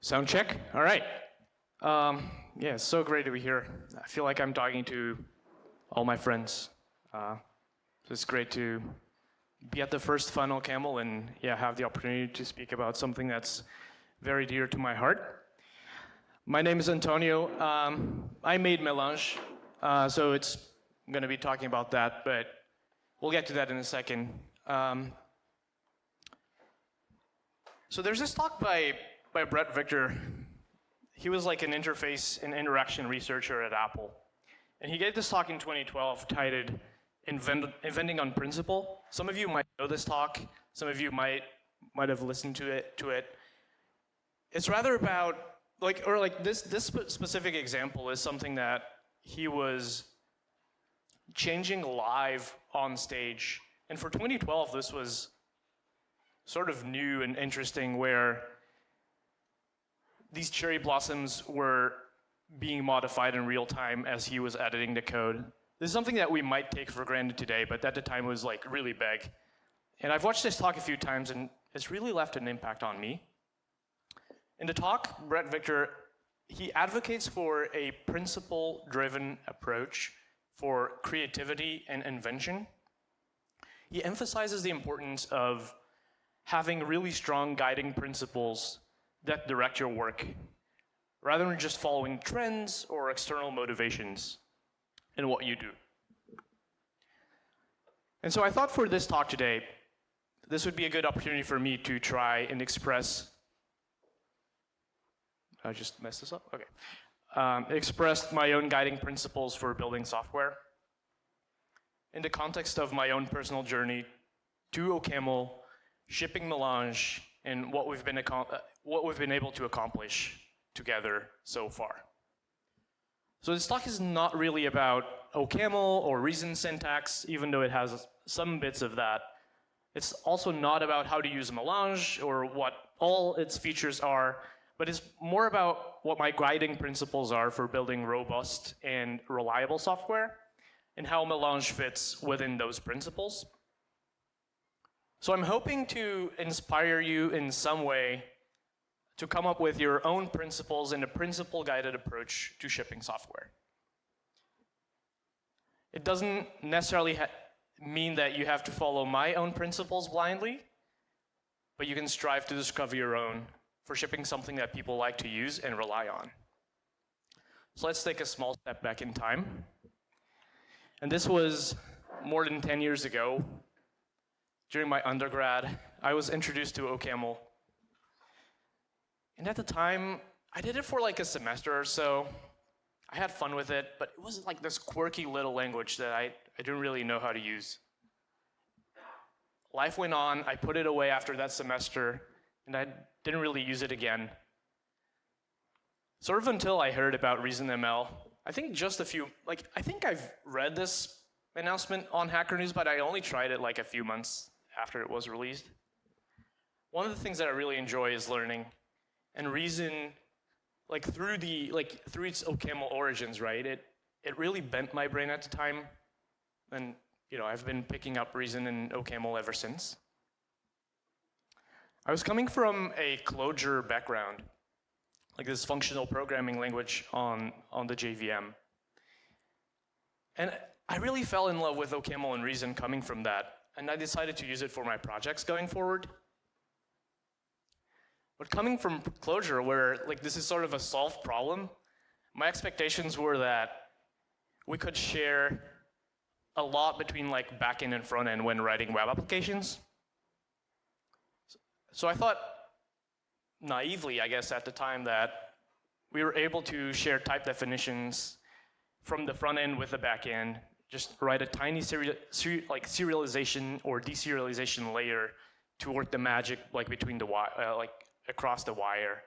Sound check? All right. Yeah, it's so great to be here. I feel like I'm talking to all my friends. It's great to be at the first Fun OCaml and have the opportunity to speak about something that's very dear to my heart. My name is Antonio. I made Melange, so I'm going to be talking about that, but we'll get to that in a second. So there's this talk by Brett Victor. He was like an interface and interaction researcher at Apple. And he gave this talk in 2012 titled Inventing on Principle. Some of you might know this talk. Some of you might have listened to it. It's rather about, this specific example is something that he was changing live on stage. And for 2012, this was sort of new and interesting, where these cherry blossoms were being modified in real time as he was editing the code. This is something that we might take for granted today, but at the time was like really big. And I've watched this talk a few times, and it's really left an impact on me. In the talk, Brett Victor, he advocates for a principle-driven approach for creativity and invention. He emphasizes the importance of having really strong guiding principles that direct your work, rather than just following trends or external motivations in what you do. And so I thought for this talk today, this would be a good opportunity for me to try and express, I just messed this up? Okay. Express my own guiding principles for building software in the context of my own personal journey to OCaml, shipping Melange, and what we've been able to accomplish together so far. So this talk is not really about OCaml or reason syntax, even though it has some bits of that. It's also not about how to use Melange or what all its features are, but it's more about what my guiding principles are for building robust and reliable software, and how Melange fits within those principles. So I'm hoping to inspire you in some way to come up with your own principles and a principle-guided approach to shipping software. It doesn't necessarily mean that you have to follow my own principles blindly, but you can strive to discover your own for shipping something that people like to use and rely on. So let's take a small step back in time. And this was more than 10 years ago. During my undergrad, I was introduced to OCaml. And at the time, I did it for like a semester or so. I had fun with it, but it was like this quirky little language that I didn't really know how to use. Life went on. I put it away after that semester, and I didn't really use it again. Sort of until I heard about ReasonML. I think I've read this announcement on Hacker News, but I only tried it like a few months after it was released. One of the things that I really enjoy is learning. And Reason, through its OCaml origins, right? It really bent my brain at the time. And I've been picking up Reason and OCaml ever since. I was coming from a Clojure background, like this functional programming language on the JVM. And I really fell in love with OCaml and Reason coming from that. And I decided to use it for my projects going forward. But coming from Clojure, where this is sort of a solved problem, my expectations were that we could share a lot between backend and frontend when writing web applications. So I thought, naively, I guess, at the time, that we were able to share type definitions from the front end with the back end, just write a tiny serialization or deserialization layer to work the magic between the across the wire.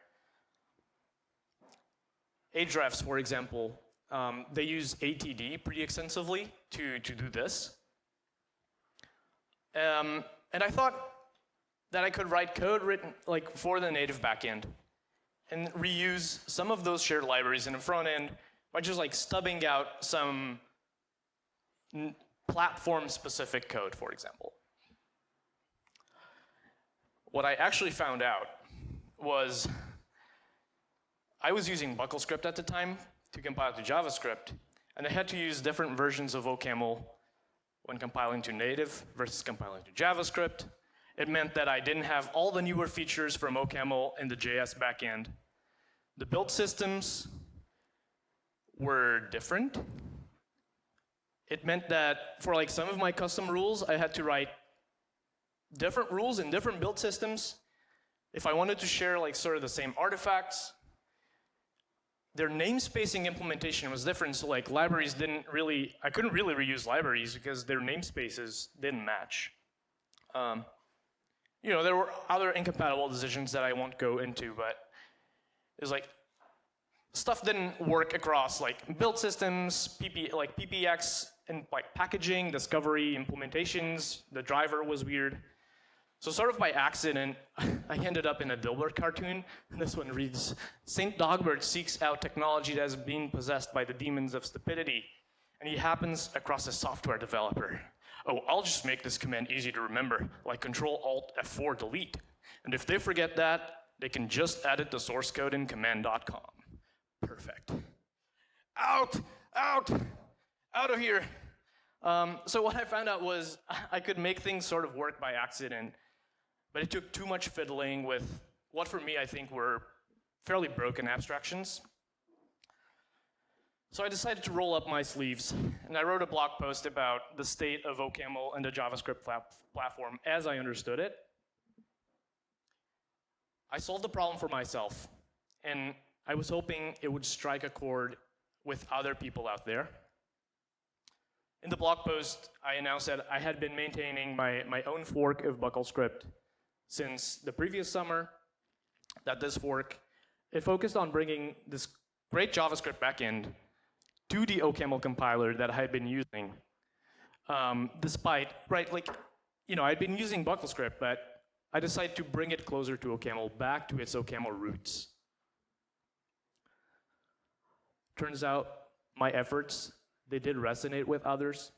Ahrefs, for example, they use ATD pretty extensively to do this. And I thought that I could write code written for the native backend and reuse some of those shared libraries in the front end by just stubbing out some platform-specific code, for example. What I actually found out was I was using BuckleScript at the time to compile to JavaScript, and I had to use different versions of OCaml when compiling to native versus compiling to JavaScript. It meant that I didn't have all the newer features from OCaml in the JS backend. The build systems were different. It meant that for like some of my custom rules, I had to write different rules in different build systems. If I wanted to share like sort of the same artifacts, their namespacing implementation was different, so like libraries didn't really, I couldn't really reuse libraries because their namespaces didn't match. You know, there were other incompatible decisions that I won't go into, but it was like, stuff didn't work across like build systems, like PPX, and like packaging, discovery, implementations. The driver was weird. So sort of by accident, I ended up in a Dilbert cartoon. This one reads, Saint Dogbert seeks out technology that has been possessed by the demons of stupidity, and he happens across a software developer. Oh, I'll just make this command easy to remember, like Control-Alt-F4 delete. And if they forget that, they can just edit the source code in command.com. Perfect. Out, out, out of here. So what I found out was I could make things sort of work by accident, but it took too much fiddling with what for me I think were fairly broken abstractions. So I decided to roll up my sleeves, and I wrote a blog post about the state of OCaml and the JavaScript platform as I understood it. I solved the problem for myself, and I was hoping it would strike a chord with other people out there. In the blog post, I announced that I had been maintaining my own fork of BuckleScript since the previous summer, that this fork, it focused on bringing this great JavaScript backend to the OCaml compiler that I had been using. Despite, right, like, you know, I'd been using BuckleScript, but I decided to bring it closer to OCaml, back to its OCaml roots. Turns out my efforts, they did resonate with others.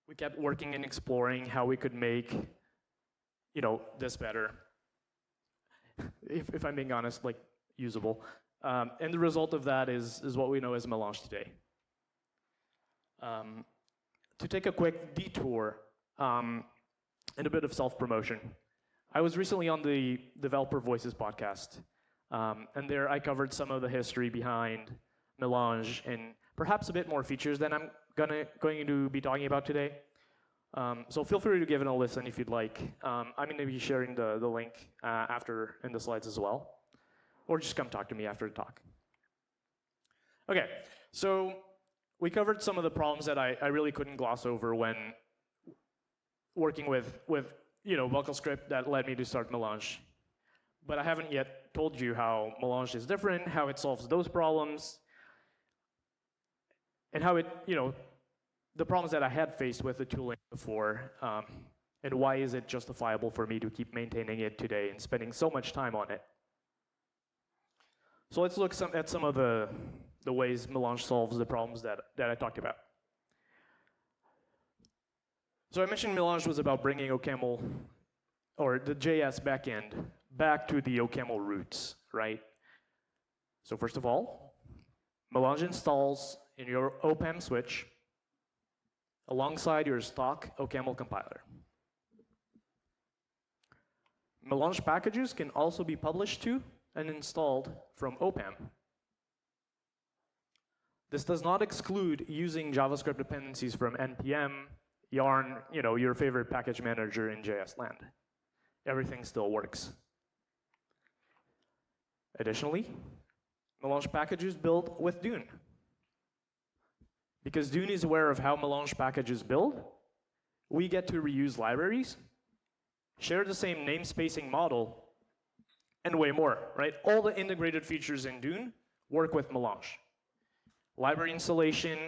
We kept working and exploring how we could make, you know, this better. If I'm being honest, like, usable. And the result of that is what we know as Melange today. To take a quick detour and a bit of self-promotion, I was recently on the Developer Voices podcast, and there I covered some of the history behind Melange and perhaps a bit more features than I'm going to be talking about today. So feel free to give it a listen if you'd like. I'm going to be sharing the link after in the slides as well. Or just come talk to me after the talk. Okay, so we covered some of the problems that I really couldn't gloss over when working with you know, BuckleScript that led me to start Melange. But I haven't yet told you how Melange is different, how it solves those problems, and how it, you know, the problems that I had faced with the tooling before, and why is it justifiable for me to keep maintaining it today and spending so much time on it. So let's look at some of the ways Melange solves the problems that I talked about. So I mentioned Melange was about bringing OCaml, or the JS backend, back to the OCaml roots, right? So first of all, Melange installs in your OPAM switch alongside your stock OCaml compiler. Melange packages can also be published to and installed from OPAM. This does not exclude using JavaScript dependencies from NPM, Yarn, you know, your favorite package manager in JS land. Everything still works. Additionally, Melange packages build with Dune. Because Dune is aware of how Melange packages build, we get to reuse libraries, share the same namespacing model, and way more, right? All the integrated features in Dune work with Melange. Library installation,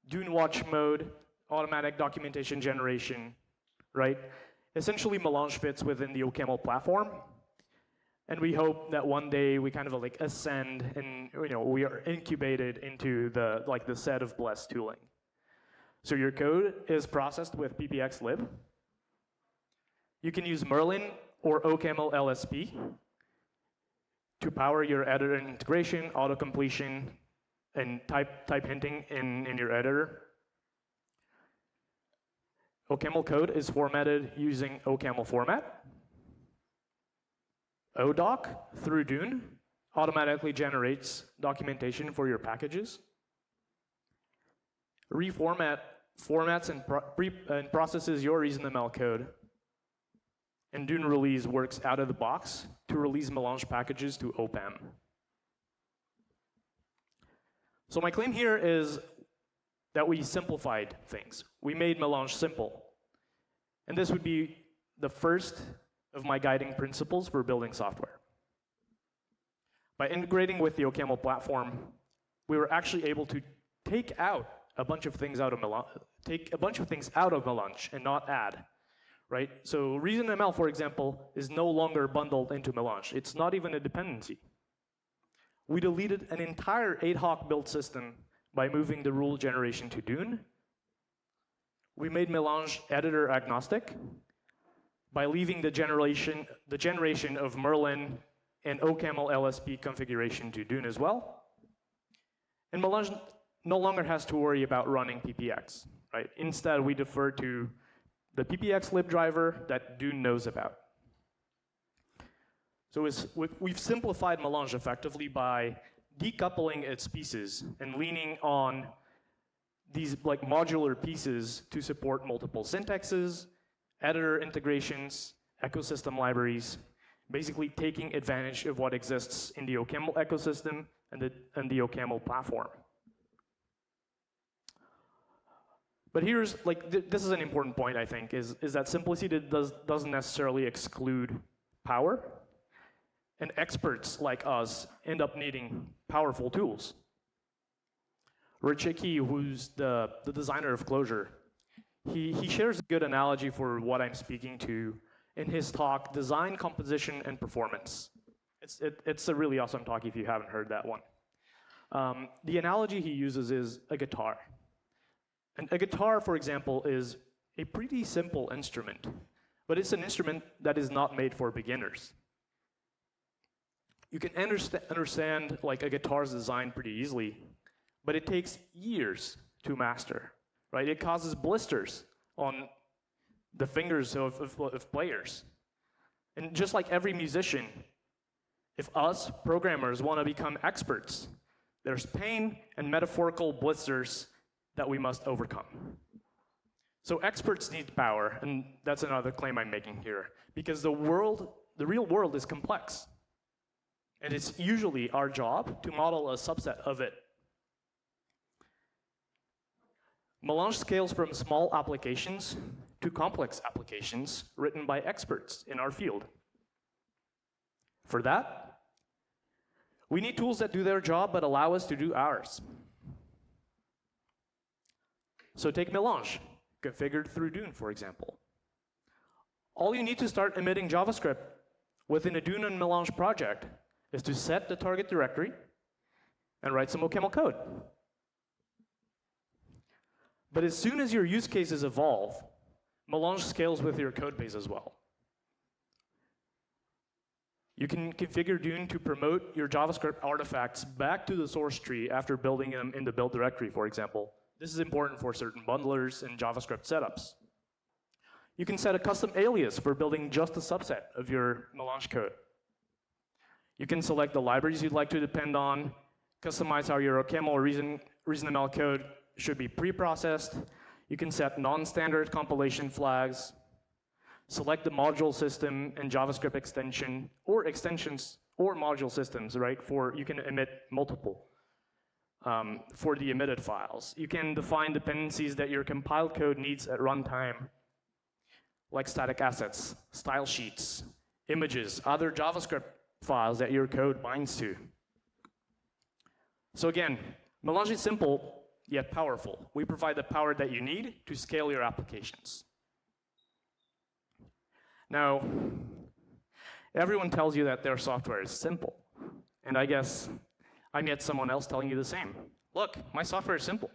Dune watch mode, automatic documentation generation, right? Essentially, Melange fits within the OCaml platform, and we hope that one day we kind of like ascend and, you know, we are incubated into the set of blessed tooling. So your code is processed with ppxlib. You can use Merlin or OCaml-LSP. to power your editor integration, auto-completion, and type hinting in your editor. OCaml code is formatted using OCaml format. Odoc, through Dune, automatically generates documentation for your packages. Reformat formats and processes your OCaml code. And dune-release works out of the box to release Melange packages to OPAM. So my claim here is that we simplified things. We made Melange simple. And this would be the first of my guiding principles for building software. By integrating with the OCaml platform, we were actually able to take a bunch of things out of Melange and not add. Right? So reason.ml, for example, is no longer bundled into Melange. It's not even a dependency. We deleted an entire ad hoc build system by moving the rule generation to Dune. We made Melange editor agnostic by leaving the generation of Merlin and OCaml-LSP configuration to Dune as well. And Melange no longer has to worry about running ppx. Right? Instead, we defer to the ppxlib driver that Dune knows about. So we've simplified Melange effectively by decoupling its pieces and leaning on these like modular pieces to support multiple syntaxes, editor integrations, ecosystem libraries, basically taking advantage of what exists in the OCaml ecosystem and the OCaml platform. But here's, this is an important point, I think, is that simplicity doesn't necessarily exclude power. And experts like us end up needing powerful tools. Richicki, who's the designer of Clojure, he shares a good analogy for what I'm speaking to in his talk, Design, Composition, and Performance. It's a really awesome talk if you haven't heard that one. The analogy he uses is a guitar. And a guitar, for example, is a pretty simple instrument, but it's an instrument that is not made for beginners. You can understand like a guitar's design pretty easily, but it takes years to master, right? It causes blisters on the fingers of players. And just like every musician, if us programmers want to become experts, there's pain and metaphorical blisters that we must overcome. So experts need power, and that's another claim I'm making here, because the real world is complex. And it's usually our job to model a subset of it. Melange scales from small applications to complex applications written by experts in our field. For that, we need tools that do their job but allow us to do ours. So take Melange, configured through Dune, for example. All you need to start emitting JavaScript within a Dune and Melange project is to set the target directory and write some OCaml code. But as soon as your use cases evolve, Melange scales with your code base as well. You can configure Dune to promote your JavaScript artifacts back to the source tree after building them in the build directory, for example. This is important for certain bundlers and JavaScript setups. You can set a custom alias for building just a subset of your Melange code. You can select the libraries you'd like to depend on, customize how your OCaml or reason.ml code should be pre-processed. You can set non-standard compilation flags, select the module system and JavaScript extension, or extensions or module systems, right? You can emit multiple for the emitted files. You can define dependencies that your compiled code needs at runtime, like static assets, style sheets, images, other JavaScript files that your code binds to. So again, Melange is simple, yet powerful. We provide the power that you need to scale your applications. Now, everyone tells you that their software is simple. And I guess I'm yet someone else telling you the same. Look, my software is simple.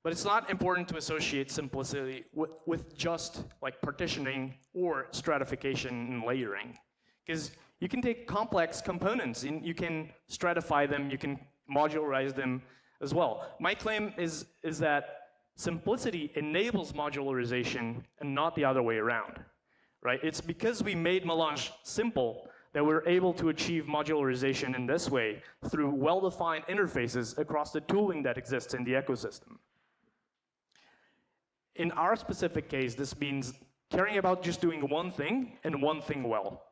But it's not important to associate simplicity with just like partitioning or stratification and layering. Because You can take complex components and you can stratify them, you can modularize them as well. My claim is that simplicity enables modularization and not the other way around, right? It's because we made Melange simple that we're able to achieve modularization in this way through well-defined interfaces across the tooling that exists in the ecosystem. In our specific case, this means caring about just doing one thing and one thing well.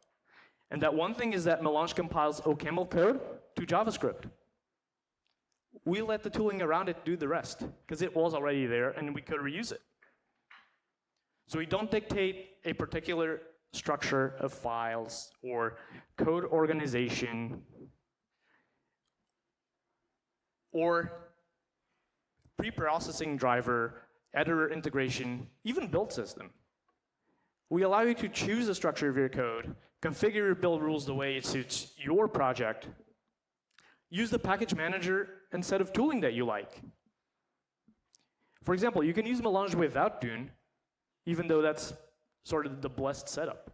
And that one thing is that Melange compiles OCaml code to JavaScript. We let the tooling around it do the rest, because it was already there and we could reuse it. So we don't dictate a particular structure of files or code organization or pre-processing driver, editor integration, even build system. We allow you to choose the structure of your code, configure your build rules the way it suits your project, use the package manager and set of tooling that you like. For example, you can use Melange without Dune, even though that's sort of the blessed setup.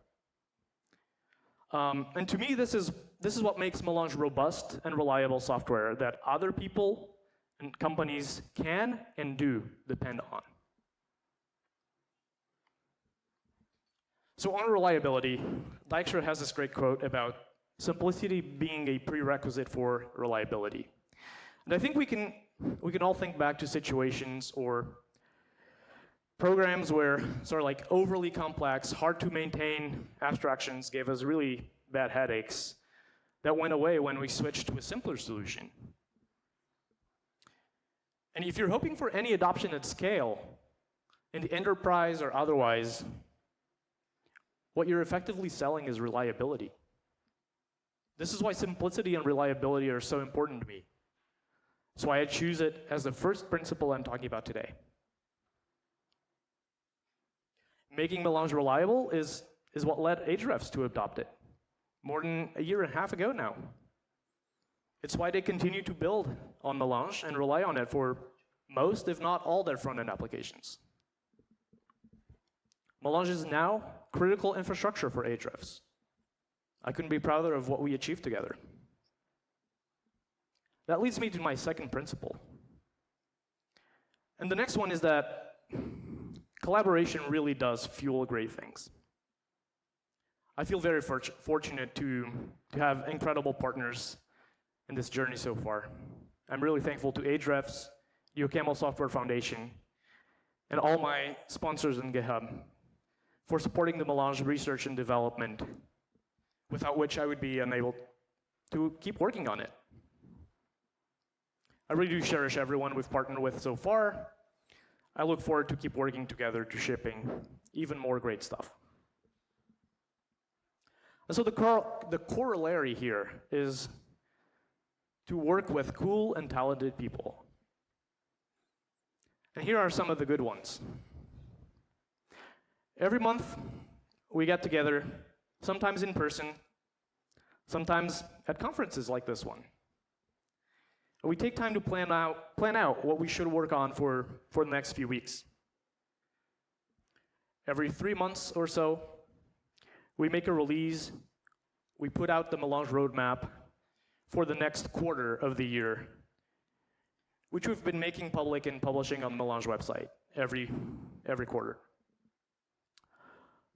And to me, this is what makes Melange robust and reliable software that other people and companies can and do depend on. So on reliability, Dijkstra has this great quote about simplicity being a prerequisite for reliability. And I think we can all think back to situations or programs where sort of like overly complex, hard to maintain abstractions gave us really bad headaches that went away when we switched to a simpler solution. And if you're hoping for any adoption at scale, in the enterprise or otherwise, what you're effectively selling is reliability. This is why simplicity and reliability are so important to me. That's why I choose it as the first principle I'm talking about today. Making Melange reliable is what led Ahrefs to adopt it more than a year and a half ago now. It's why they continue to build on Melange and rely on it for most, if not all, their front-end applications. Melange is now critical infrastructure for Ahrefs. I couldn't be prouder of what we achieved together. That leads me to my second principle. And the next one is that collaboration really does fuel great things. I feel very fortunate to have incredible partners in this journey so far. I'm really thankful to Ahrefs, the OCaml Software Foundation, and all my sponsors in GitHub for supporting the Melange research and development, without which I would be unable to keep working on it. I really do cherish everyone we've partnered with so far. I look forward to keep working together to shipping even more great stuff. And so the corollary here is to work with cool and talented people. And here are some of the good ones. Every month, we get together, sometimes in person, sometimes at conferences like this one. And we take time to plan out what we should work on for the next few weeks. Every 3 months or so, we make a release, we put out the Melange roadmap for the next quarter of the year, which we've been making public and publishing on the Melange website every quarter.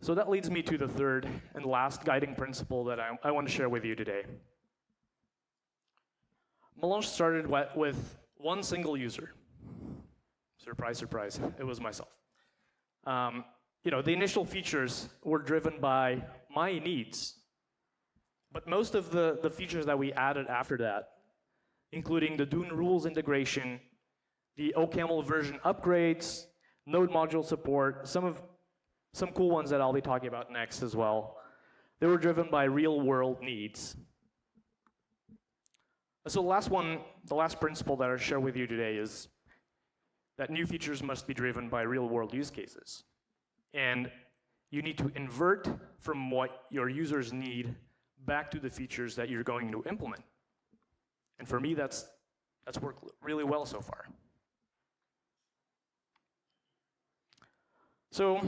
So that leads me to the third and last guiding principle that I want to share with you today. Melange started with one single user. Surprise, surprise, it was myself. The initial features were driven by my needs, but most of the features that we added after that, including the Dune rules integration, the OCaml version upgrades, node module support, some cool ones that I'll be talking about next as well, they were driven by real-world needs. So the last principle that I'll share with you today is that new features must be driven by real-world use cases. And you need to invert from what your users need back to the features that you're going to implement. And for me, that's worked really well so far. So,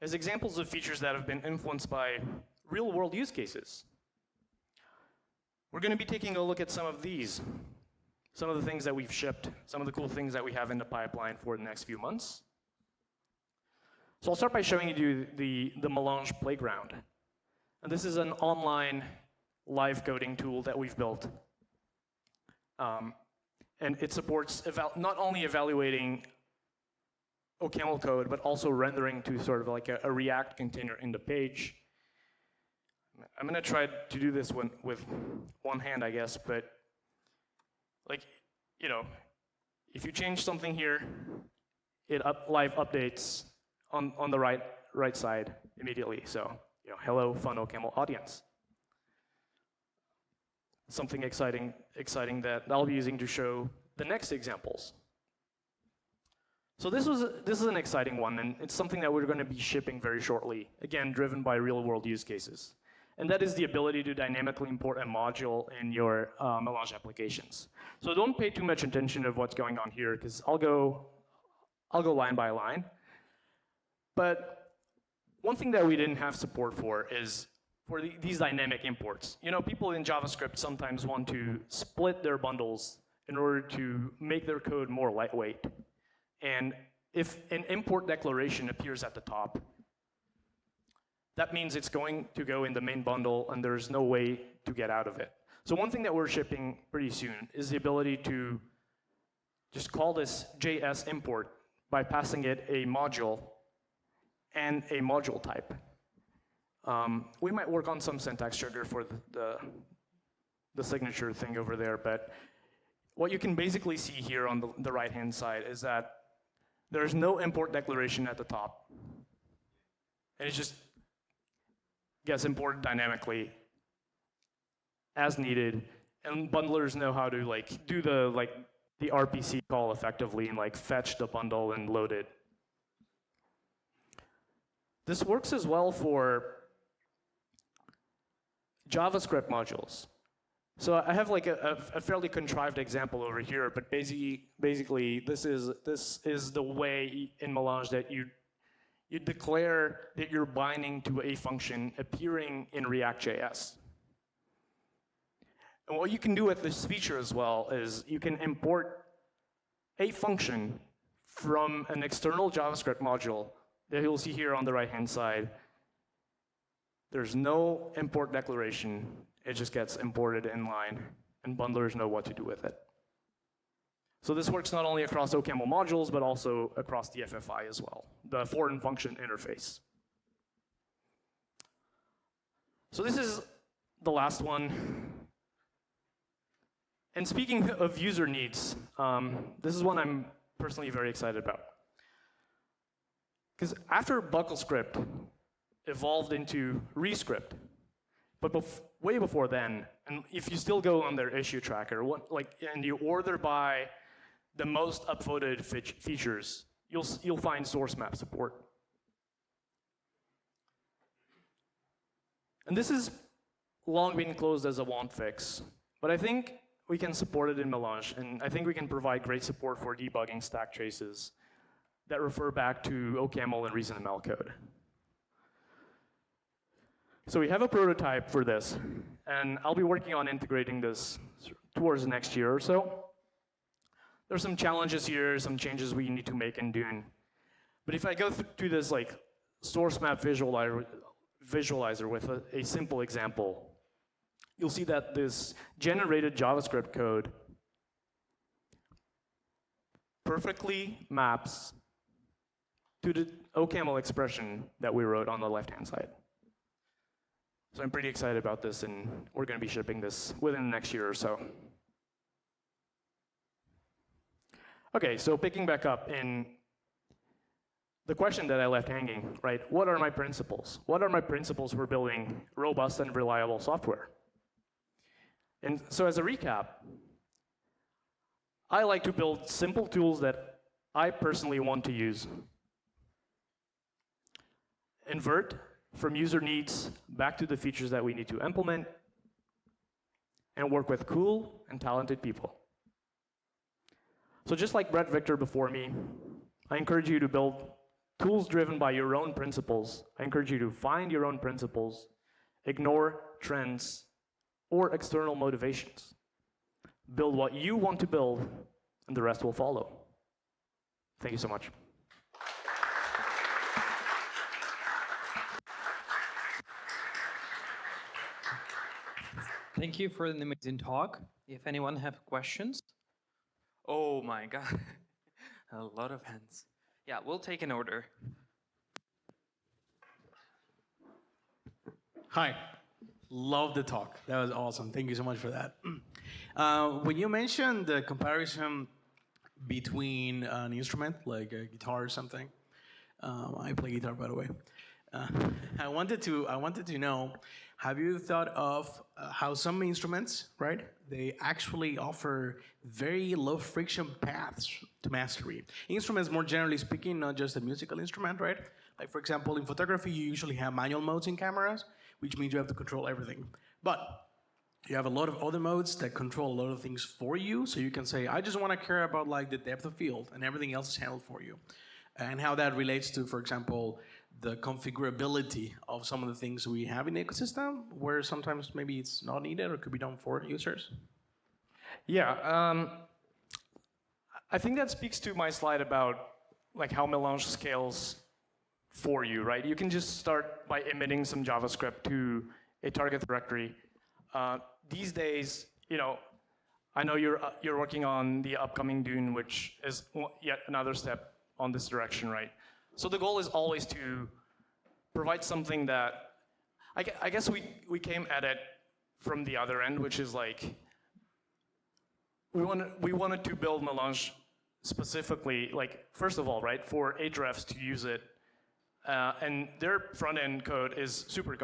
as examples of features that have been influenced by real-world use cases. We're going to be taking a look at some of these, some of the things that we've shipped, some of the cool things that we have in the pipeline for the next few months. So I'll start by showing you the Melange playground. And this is an online live coding tool that we've built. And it supports not only evaluating OCaml code, but also rendering to sort of like a React container in the page. I'm going to try to do this with one hand, I guess, but like, you know, if you change something here, it live updates on the right side immediately. So, you know, hello, fun OCaml audience. Something exciting that I'll be using to show the next examples. So this is an exciting one, and it's something that we're going to be shipping very shortly, again, driven by real-world use cases. And that is the ability to dynamically import a module in your Melange applications. So don't pay too much attention to what's going on here, because I'll go line by line. But one thing that we didn't have support for is for these dynamic imports. You know, people in JavaScript sometimes want to split their bundles in order to make their code more lightweight. And if an import declaration appears at the top, that means it's going to go in the main bundle, and there's no way to get out of it. So one thing that we're shipping pretty soon is the ability to just call this JS import by passing it a module and a module type. We might work on some syntax trigger for the signature thing over there, but what you can basically see here on the right-hand side is that there's no import declaration at the top. And it just gets imported dynamically as needed, and bundlers know how to like do the RPC call effectively and like fetch the bundle and load it. This works as well for JavaScript modules. So I have like a fairly contrived example over here, but basically this is the way in Melange that you declare that you're binding to a function appearing in React.js. And what you can do with this feature as well is you can import a function from an external JavaScript module that you'll see here on the right-hand side. There's no import declaration. It just gets imported in line, and bundlers know what to do with it. So this works not only across OCaml modules, but also across the FFI as well, the foreign function interface. So this is the last one. And speaking of user needs, this is one I'm personally very excited about. Because after BuckleScript evolved into Rescript, but way before then, and if you still go on their issue tracker, and you order by the most upvoted features, you'll find source map support. And this has long been closed as a want fix, but I think we can support it in Melange, and I think we can provide great support for debugging stack traces that refer back to OCaml and recent ML code. So we have a prototype for this, and I'll be working on integrating this towards next year or so. There's some challenges here, some changes we need to make in Dune. But if I go through this like source map visualizer with a simple example, you'll see that this generated JavaScript code perfectly maps to the OCaml expression that we wrote on the left-hand side. So I'm pretty excited about this, and we're going to be shipping this within the next year or so. Okay, so picking back up in the question that I left hanging, right? What are my principles? What are my principles for building robust and reliable software? And so as a recap, I like to build simple tools that I personally want to use. Invert from user needs back to the features that we need to implement, and work with cool and talented people. So just like Brett Victor before me, I encourage you to build tools driven by your own principles. I encourage you to find your own principles Ignore trends or external motivations. Build what you want to build, and the rest will follow. Thank you so much. Thank you for an amazing talk. If anyone have questions? Oh my God, a lot of hands. Yeah, we'll take an order. Hi, love the talk. That was awesome. Thank you so much for that. When you mentioned the comparison between an instrument like a guitar or something, I play guitar by the way. I wanted to know, have you thought of how some instruments, right? They actually offer very low friction paths to mastery. Instruments, more generally speaking, not just a musical instrument, right? Like for example, in photography, you usually have manual modes in cameras, which means you have to control everything. But you have a lot of other modes that control a lot of things for you. So you can say, I just want to care about like the depth of field, and everything else is handled for you. And how that relates to, for example, the configurability of some of the things we have in the ecosystem, where sometimes maybe it's not needed or could be done for users. Yeah, I think that speaks to my slide about like how Melange scales for you, right? You can just start by emitting some JavaScript to a target directory. These days, I know you're working on the upcoming Dune, which is yet another step on this direction, right? So the goal is always to provide something that, I guess we came at it from the other end, which is like, we wanted to build Melange specifically, like, first of all, right, for Ahrefs to use it, and their front-end code is super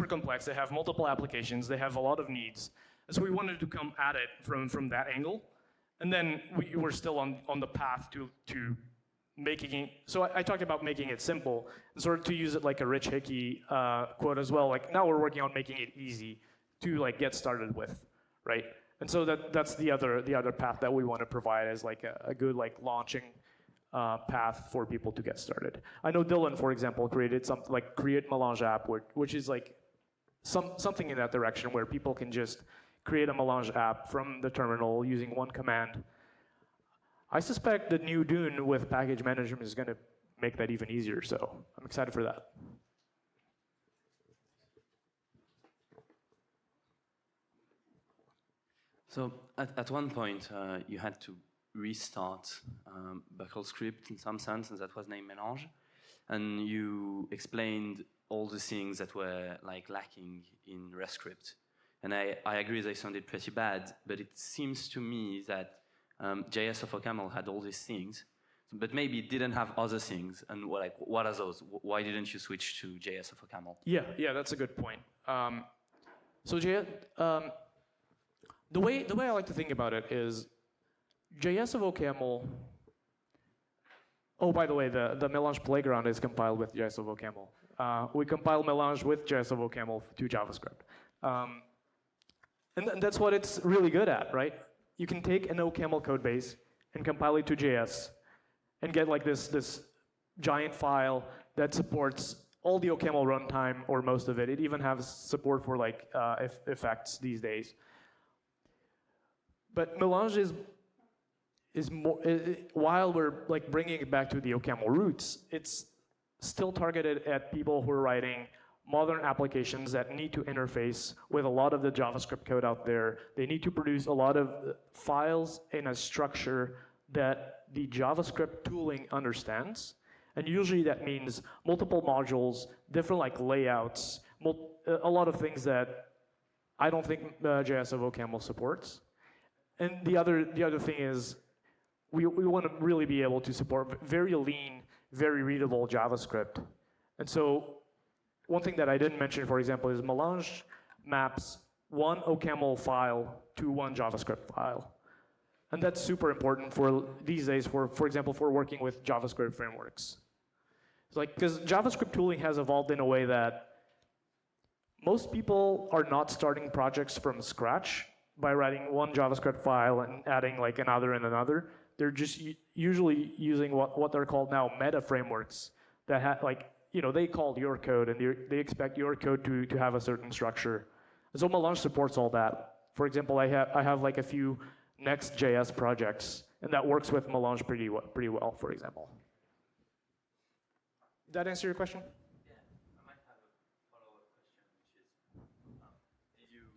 complex. They have multiple applications. They have a lot of needs. And so we wanted to come at it from that angle. And then we were still on the path to making it. So I talked about making it simple, and sort of to use it like a Rich Hickey quote as well. Like now we're working on making it easy to like get started with, right? And so that's the other path that we want to provide as like a good like launching path for people to get started. I know Dylan, for example, created something like Create Melange app, which is like something in that direction where people can just create a Melange app from the terminal using one command. I suspect the new Dune with package management is going to make that even easier, so I'm excited for that. So at one point, you had to restart Buckle script in some sense, and that was named Melange. And you explained all the things that were like lacking in REST script. And I agree they sounded pretty bad, but it seems to me that JS of OCaml had all these things, but maybe it didn't have other things. And what are those? Why didn't you switch to JS of OCaml? Yeah, that's a good point. So the way I like to think about it is JS of OCaml. Oh, by the way, the Melange playground is compiled with JS of OCaml. We compile Melange with JS of OCaml to JavaScript. And that's what it's really good at, right? You can take an OCaml code base and compile it to JS and get like this giant file that supports all the OCaml runtime or most of it. It even has support for like effects these days. But Melange is more, while we're like bringing it back to the OCaml roots, it's still targeted at people who are writing modern applications that need to interface with a lot of the JavaScript code out there. They need to produce a lot of files in a structure that the JavaScript tooling understands. And usually that means multiple modules, different like layouts, a lot of things that I don't think JS of OCaml supports. And the other thing is we want to really be able to support very lean, very readable JavaScript. And so one thing that I didn't mention, for example, is Melange maps one OCaml file to one JavaScript file. And that's super important for these days, for example, for working with JavaScript frameworks. It's like, because JavaScript tooling has evolved in a way that most people are not starting projects from scratch by writing one JavaScript file and adding like another and another. They're just usually using what they're called now meta frameworks that like they called your code and they expect your code to have a certain structure. And so Melange supports all that. For example, I have like a few Next.js projects, and that works with Melange pretty well, for example. Did that answer your question? Yeah, I might have a follow-up question,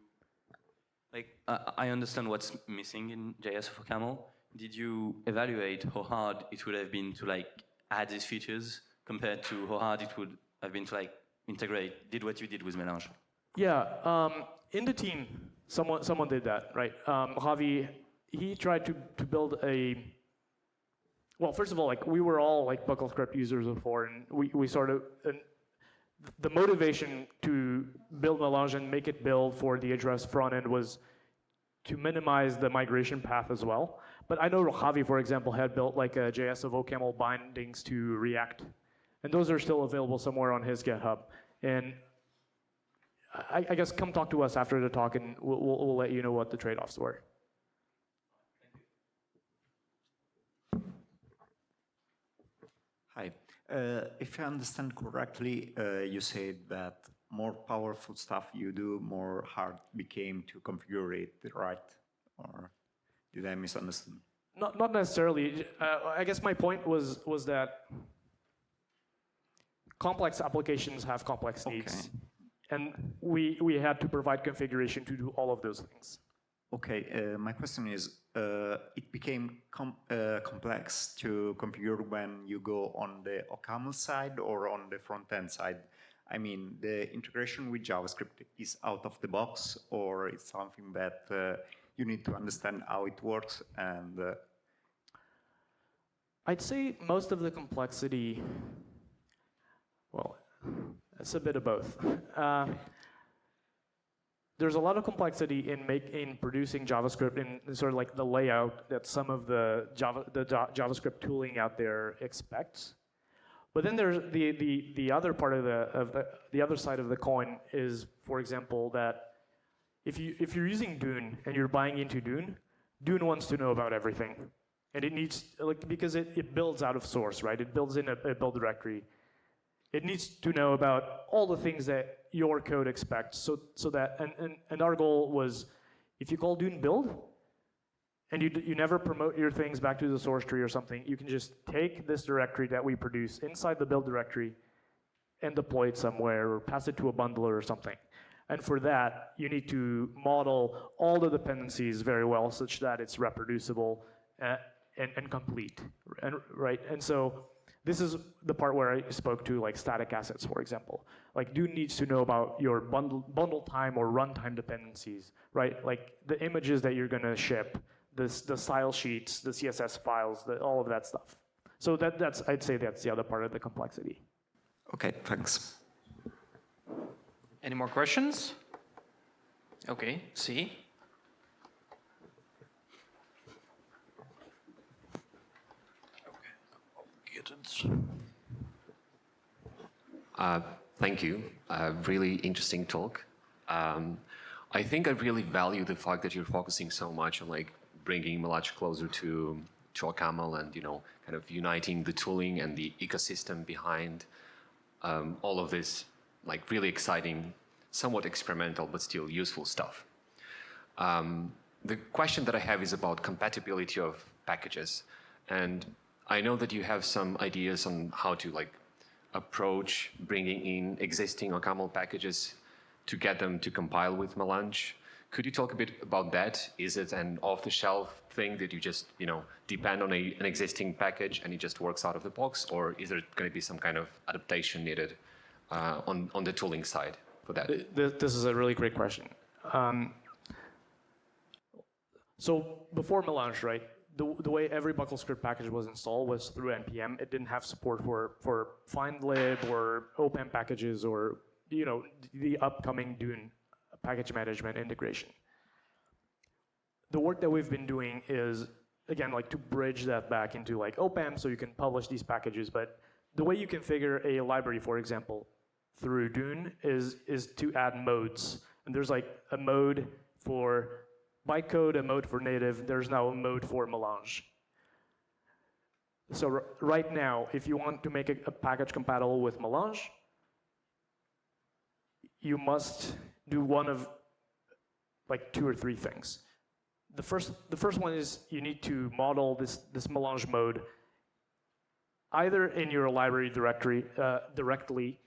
which is, I understand what's missing in JS for OCaml. Did you evaluate how hard it would have been to add these features compared to how hard it would have been to did what you did with Melange? Yeah, in the team, someone did that, right? Javi, he tried to build well, first of all, we were all buckle script users before, and we sort of, the motivation to build Melange and make it build for the address front end was to minimize the migration path as well. But I know Javi, for example, had built a JS of OCaml bindings to React, and those are still available somewhere on his GitHub. And I guess come talk to us after the talk, and we'll let you know what the trade-offs were. Hi. If I understand correctly, you said that more powerful stuff you do, more hard became to configure it, right? Or did I misunderstand? Not necessarily. I guess my point was that complex applications have complex needs. And we had to provide configuration to do all of those things. Okay, my question is, it became complex to configure when you go on the OCaml side or on the front-end side? I mean, the integration with JavaScript is out of the box, or it's something that you need to understand how it works? And I'd say most of the complexity, well, it's a bit of both. There's a lot of complexity in producing JavaScript in sort of the layout that some of the JavaScript tooling out there expects. But then there's the other part of the other side of the coin is, for example, that if you're using Dune and you're buying into Dune, Dune wants to know about everything, and it needs because it builds out of source, right? It builds in a build directory. It needs to know about all the things that your code expects, so that and our goal was, if you call Dune build, and you never promote your things back to the source tree or something, you can just take this directory that we produce inside the build directory and deploy it somewhere or pass it to a bundler or something. And for that, you need to model all the dependencies very well such that it's reproducible and complete, right? And so this is the part where I spoke to static assets, for example. Dune needs to know about your bundle time or runtime dependencies, right? The images that you're gonna ship, the style sheets, the CSS files, all of that stuff. So I'd say that's the other part of the complexity. okay, thanks. Any more questions? Okay, see. Thank you. Really interesting talk. I think I really value the fact that you're focusing so much on bringing Melange closer to OCaml and kind of uniting the tooling and the ecosystem behind all of this really exciting, somewhat experimental but still useful stuff. The question that I have is about compatibility of packages, and I know that you have some ideas on how to approach bringing in existing OCaml packages to get them to compile with Melange. Could you talk a bit about that? Is it an off-the-shelf thing that you just depend on an existing package and it just works out of the box, or is there going to be some kind of adaptation needed on the tooling side for that? This is a really great question. So before Melange, right, the way every buckle script package was installed was through npm. It didn't have support for findlib or OPAM packages or the upcoming Dune package management integration. The work that we've been doing is, again, to bridge that back into OPAM so you can publish these packages. But the way you configure a library, for example, through Dune is to add modes. And there's a mode for bytecode, a mode for native. There's now a mode for Melange. So right now, if you want to make a package compatible with Melange, you must do one of like 2 or 3 things. The first one is you need to model this Melange mode either in your library directory directly,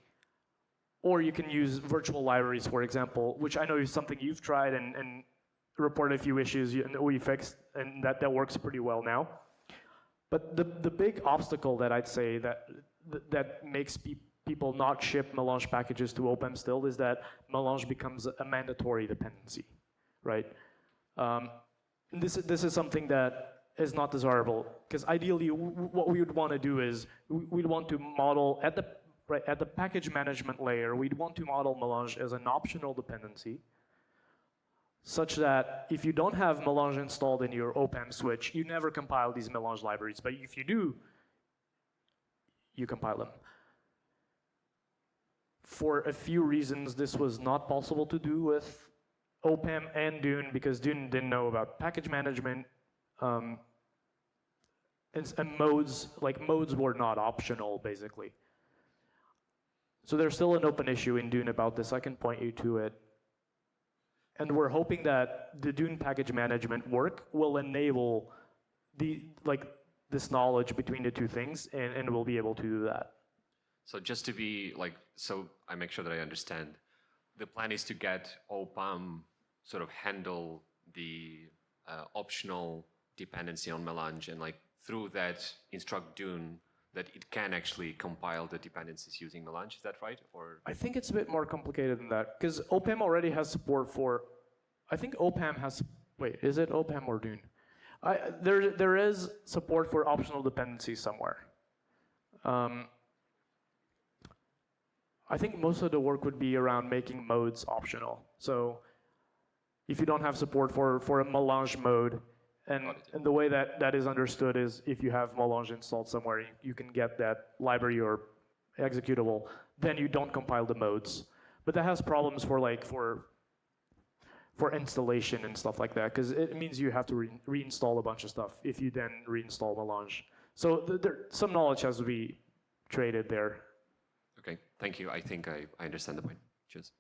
or you can use virtual libraries, for example, which I know is something you've tried and reported a few issues and we fixed, and that works pretty well now. But the big obstacle that I'd say that makes people not ship Melange packages to OPAM still is that Melange becomes a mandatory dependency, right? This is something that is not desirable, because ideally what we would want to do is we'd want to model at the package management layer, we'd want to model Melange as an optional dependency, such that if you don't have Melange installed in your OPAM switch, you never compile these Melange libraries. But if you do, you compile them. For a few reasons, this was not possible to do with OPAM and Dune, because Dune didn't know about package management, and modes were not optional, basically. So there's still an open issue in Dune about this. I can point you to it. And we're hoping that the Dune package management work will enable this knowledge between the 2 things, and we'll be able to do that. So just to be so I make sure that I understand, the plan is to get OPAM sort of handle the optional dependency on Melange, and through that instruct Dune that it can actually compile the dependencies using Melange. Is that right? Or I think it's a bit more complicated than that, because OPAM already has support for, I think OPAM has, wait, is it OPAM or Dune? There is support for optional dependencies somewhere. I think most of the work would be around making modes optional. So if you don't have support for a Melange mode, and the way that is understood is if you have Melange installed somewhere, you can get that library or executable, then you don't compile the modes. But that has problems for installation and stuff like that, because it means you have to reinstall a bunch of stuff if you then reinstall Melange. So some knowledge has to be traded there. okay, thank you. I think I understand the point. Cheers.